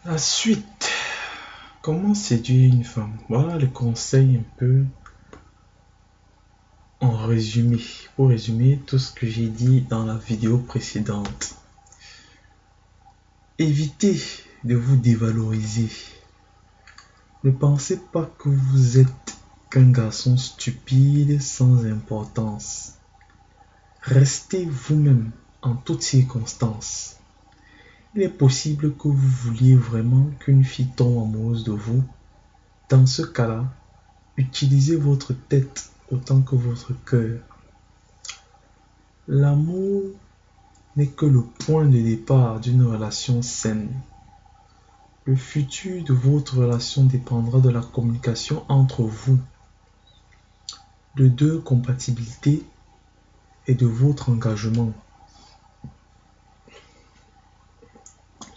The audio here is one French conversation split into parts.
La suite. Comment séduire une femme? Voilà le conseil un peu en résumé. Pour résumer tout ce que j'ai dit dans la vidéo précédente. Évitez de vous dévaloriser. Ne pensez pas que vous êtes qu'un garçon stupide sans importance. Restez vous-même en toutes circonstances. Il est possible que vous vouliez vraiment qu'une fille tombe amoureuse de vous. Dans ce cas-là, utilisez votre tête autant que votre cœur. L'amour n'est que le point de départ d'une relation saine. Le futur de votre relation dépendra de la communication entre vous, de deux compatibilités et de votre engagement.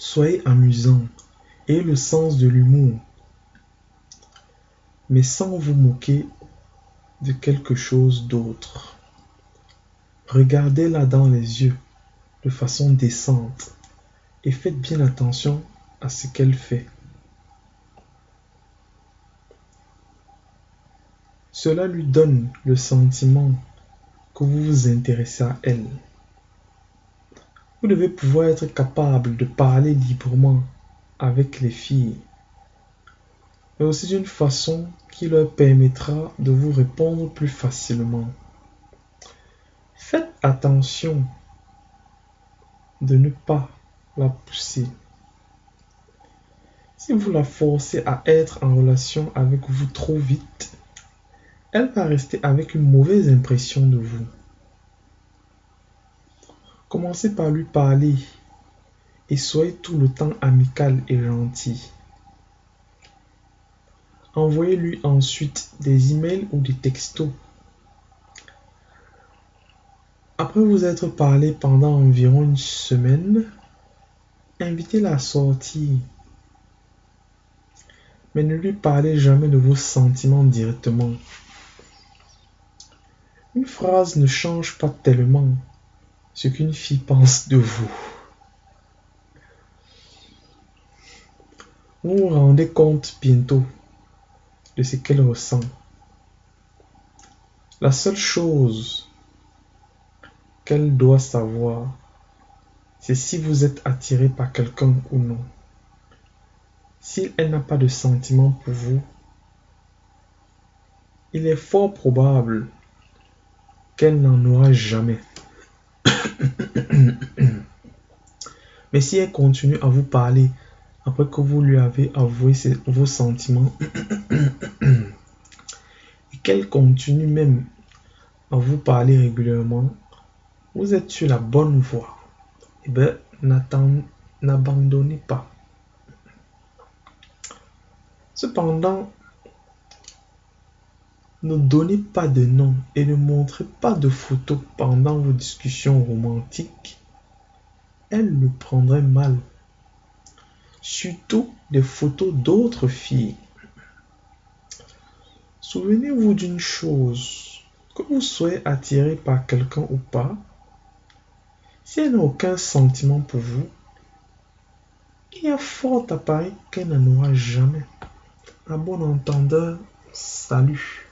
Soyez amusant, ayez le sens de l'humour, mais sans vous moquer de quelque chose d'autre. Regardez-la dans les yeux de façon décente et faites bien attention à ce qu'elle fait. Cela lui donne le sentiment que vous vous intéressez à elle. Vous devez pouvoir être capable de parler librement avec les filles, mais aussi d'une façon qui leur permettra de vous répondre plus facilement. Faites attention de ne pas la pousser. Si vous la forcez à être en relation avec vous trop vite, elle va rester avec une mauvaise impression de vous. Commencez par lui parler et soyez tout le temps amical et gentil. Envoyez-lui ensuite des emails ou des textos. Après vous être parlé pendant environ une semaine, invitez-la à sortir. Mais ne lui parlez jamais de vos sentiments directement. Une phrase ne change pas tellement ce qu'une fille pense de vous. Vous vous rendez compte bientôt de ce qu'elle ressent. La seule chose qu'elle doit savoir, c'est si vous êtes attiré par quelqu'un ou non. Si elle n'a pas de sentiment pour vous, il est fort probable qu'elle n'en aura jamais. Mais si elle continue à vous parler après que vous lui avez avoué vos sentiments et qu'elle continue même à vous parler régulièrement, vous êtes sur la bonne voie. Eh bien, n'abandonnez pas. Cependant, ne donnez pas de nom et ne montrez pas de photos pendant vos discussions romantiques. Elle le prendrait mal. Surtout des photos d'autres filles. Souvenez-vous d'une chose, que vous soyez attiré par quelqu'un ou pas, si elle n'a aucun sentiment pour vous, il y a fort à parier qu'elle n'en aura jamais. À bon entendeur, salut.